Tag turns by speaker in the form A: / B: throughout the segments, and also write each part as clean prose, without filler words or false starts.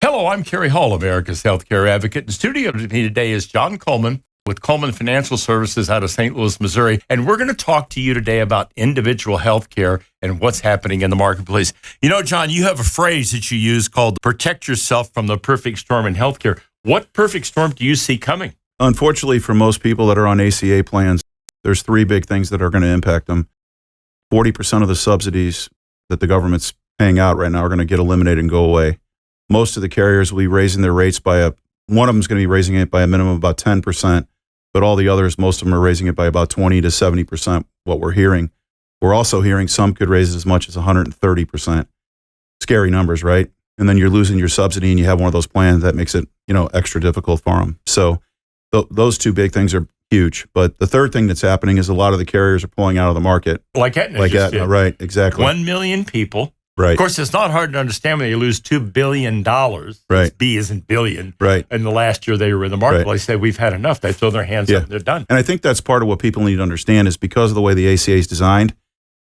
A: Hello, I'm Kerry Hall, America's healthcare advocate. In studio with me today is John Coleman with Coleman Financial Services out of St. Louis, Missouri. And we're going to talk to you today about individual healthcare and what's happening in the marketplace. You know, John, you have a phrase that you use called protect yourself from the perfect storm in healthcare. What perfect storm do you see coming?
B: Unfortunately, for most people that are on ACA plans, there's three big things that are going to impact them. 40% of the subsidies that the government's paying out right now are going to get eliminated and go away. Most of the carriers will be raising their rates one of them is going to be raising it by a minimum of about 10%, but all the others, most of them are raising it by about 20 to 70%, what we're hearing. We're also hearing some could raise it as much as 130%. Scary numbers, right? And then you're losing your subsidy and you have one of those plans that makes it, extra difficult for them. So those two big things are huge. But the third thing that's happening is a lot of the carriers are pulling out of the market.
A: Like Aetna.
B: Right, exactly.
A: 1 million people.
B: Right.
A: Of course, it's not hard to understand when you lose $2 billion.
B: Right.
A: B isn't billion.
B: Right.
A: In the last year they were in the marketplace, they said, we've had enough. They throw their hands up and they're done.
B: And I think that's part of what people need to understand is because of the way the ACA is designed,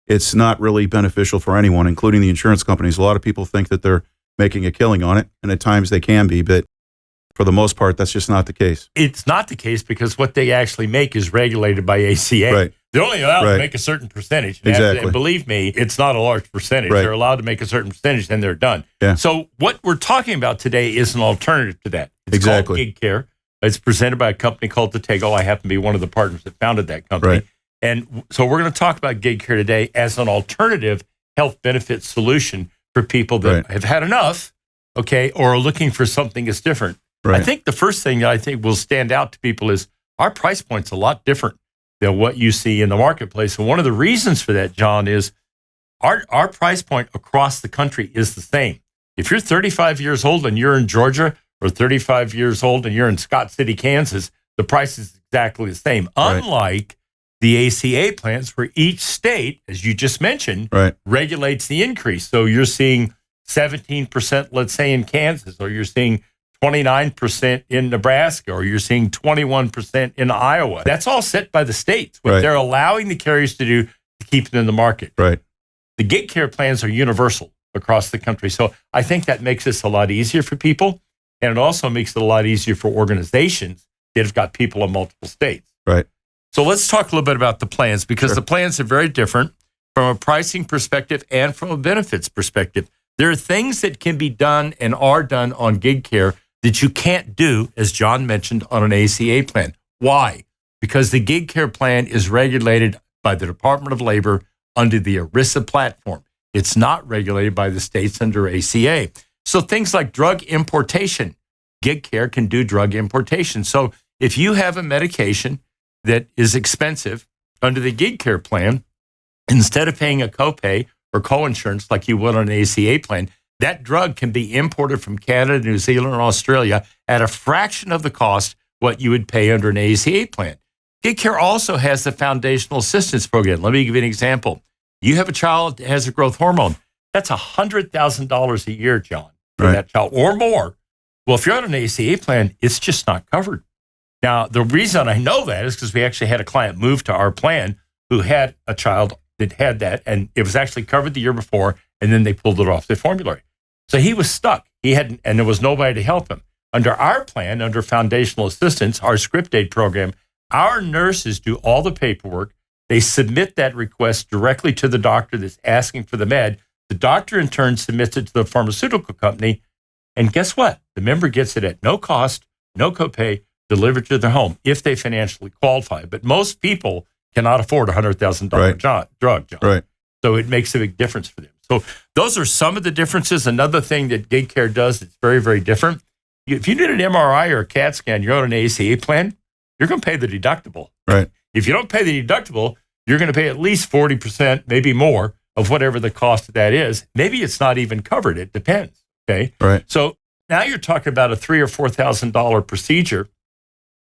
B: it's not really beneficial for anyone, including the insurance companies. A lot of people think that they're making a killing on it, and at times they can be, but for the most part, that's just not the case.
A: It's not the case because what they actually make is regulated by ACA.
B: Right.
A: They're only allowed to make a certain percentage.
B: Exactly.
A: And believe me, it's not a large percentage.
B: Right.
A: They're allowed to make a certain percentage, then they're done.
B: Yeah.
A: So what we're talking about today is an alternative to that. It's
B: Exactly.
A: called Gig Care. It's presented by a company called Tatego. I happen to be one of the partners that founded that company.
B: Right.
A: And so we're going to talk about Gig Care today as an alternative health benefit solution for people that have had enough, or are looking for something that's different.
B: Right.
A: I think the first thing that I think will stand out to people is our price point's a lot different than what you see in the marketplace. And one of the reasons for that, John, is our price point across the country is the same. If you're 35 years old and you're in Georgia, or 35 years old and you're in Scott City, Kansas, the price is exactly the same.
B: Right.
A: Unlike the ACA plans where each state, as you just mentioned, regulates the increase. So you're seeing 17%, let's say, in Kansas, or you're seeing 29% in Nebraska, or you're seeing 21% in Iowa. That's all set by the states. What they're allowing the carriers to do to keep it in the market.
B: Right.
A: The gig care plans are universal across the country. So I think that makes this a lot easier for people. And it also makes it a lot easier for organizations that have got people in multiple states.
B: Right.
A: So let's talk a little bit about the plans, because the plans are very different from a pricing perspective and from a benefits perspective. There are things that can be done and are done on gig care that you can't do, as John mentioned, on an ACA plan. Why? Because the gig care plan is regulated by the Department of Labor under the ERISA platform. It's not regulated by the states under ACA. So things like drug importation, gig care can do drug importation. So if you have a medication that is expensive under the gig care plan, instead of paying a copay or coinsurance like you would on an ACA plan, that drug can be imported from Canada, New Zealand, or Australia at a fraction of the cost what you would pay under an ACA plan. Gig Care also has the Foundational Assistance Program. Let me give you an example. You have a child that has a growth hormone. That's $100,000 a year, John, for that child, or more. Well, if you're on an ACA plan, it's just not covered. Now, the reason I know that is because we actually had a client move to our plan who had a child that had that, and it was actually covered the year before, and then they pulled it off the formulary. So he was stuck. And there was nobody to help him. Under our plan, under Foundational Assistance, our script aid program, our nurses do all the paperwork. They submit that request directly to the doctor that's asking for the med. The doctor, in turn, submits it to the pharmaceutical company. And guess what? The member gets it at no cost, no copay, delivered to their home if they financially qualify. But most people cannot afford a $100,000 drug, John.
B: Right.
A: So it makes a big difference for them. So those are some of the differences. Another thing that Gig Care does that's very, very different. If you need an MRI or a CAT scan, you're on an ACA plan, you're going to pay the deductible.
B: Right.
A: If you don't pay the deductible, you're going to pay at least 40%, maybe more, of whatever the cost of that is. Maybe it's not even covered. It depends. Okay.
B: Right.
A: So now you're talking about a $3,000 or $4,000 procedure.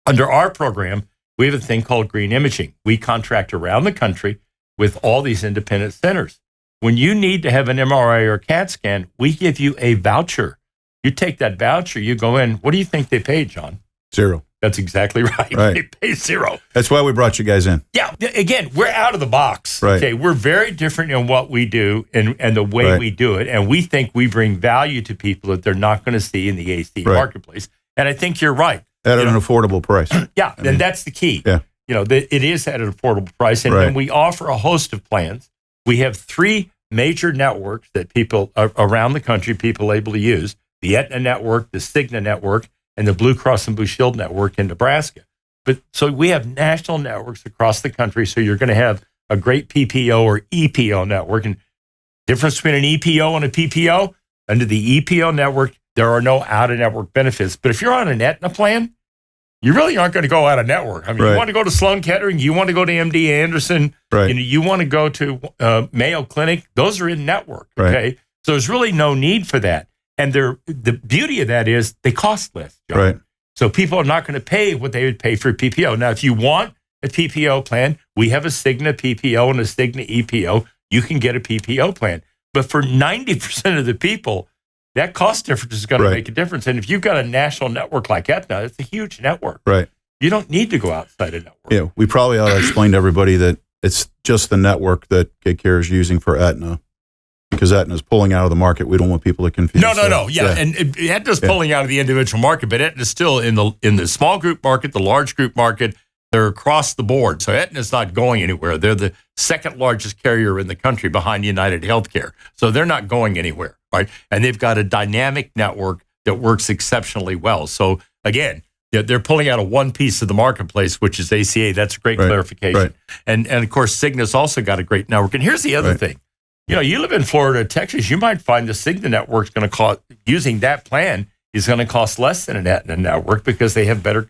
A: Under our program, we have a thing called green imaging. We contract around the country with all these independent centers. When you need to have an MRI or a CAT scan, we give you a voucher. You take that voucher, you go in. What do you think they paid, John?
B: Zero.
A: That's exactly right.
B: Right.
A: They pay zero.
B: That's why we brought you guys in.
A: Yeah. Again, we're out of the box.
B: Right.
A: Okay. We're very different in what we do and the way we do it. And we think we bring value to people that they're not going to see in the ACA marketplace. And I think you're right.
B: At an affordable price.
A: Yeah. And that's the key.
B: Yeah.
A: It is at an affordable price. And then we offer a host of plans. We have 3 major networks that people around the country, people are able to use: the Aetna network, the Cigna network, and the Blue Cross and Blue Shield network in Nebraska. But so we have national networks across the country. So you're going to have a great PPO or EPO network. And difference between an EPO and a PPO: under the EPO network, there are no out-of-network benefits. But if you're on an Aetna plan, you really aren't going to go out-of-network. I mean, you want to go to Sloan Kettering, you want to go to MD Anderson, you want to go to Mayo Clinic, those are in network, okay? So there's really no need for that. And the beauty of that is they cost less, John.
B: Right.
A: So people are not going to pay what they would pay for a PPO. Now, if you want a PPO plan, we have a Cigna PPO and a Cigna EPO. You can get a PPO plan. But for 90% of the people, that cost difference is going to make a difference. And if you've got a national network like Aetna, it's a huge network.
B: Right.
A: You don't need to go outside a network.
B: Yeah, we probably ought to explain to everybody that it's just the network that GigCare is using for Aetna, because Aetna is pulling out of the market. We don't want people to confuse.
A: No. Yeah. And Aetna's pulling out of the individual market, but Aetna's still in the small group market, the large group market. They're across the board. So Aetna's not going anywhere. They're the second largest carrier in the country behind United Healthcare. So they're not going anywhere, right? And they've got a dynamic network that works exceptionally well. So again, they're pulling out of one piece of the marketplace, which is ACA. That's a great clarification. Right. And of course, Cigna's also got a great network. And here's the other thing. You live in Florida, Texas, you might find the Cigna network's going to cost, using that plan is going to cost less than an Aetna network because they have better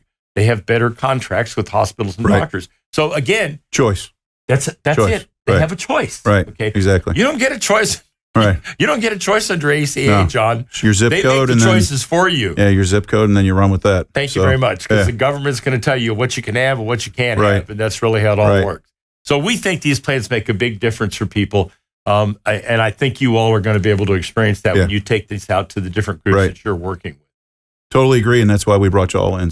A: contracts with hospitals and doctors. So again,
B: choice.
A: That's it. They have a choice.
B: Right.
A: Okay.
B: Exactly.
A: You don't get a choice.
B: Right.
A: You don't get a choice under ACA, John.
B: Your zip code
A: make
B: and
A: the choices for you.
B: Yeah, your zip code, and then you run with that.
A: Thank you very much, because the government's going to tell you what you can have and what you can't have, and that's really how it all works. So we think these plans make a big difference for people, and I think you all are going to be able to experience that when you take these out to the different groups that you're working with.
B: Totally agree, and that's why we brought you all in.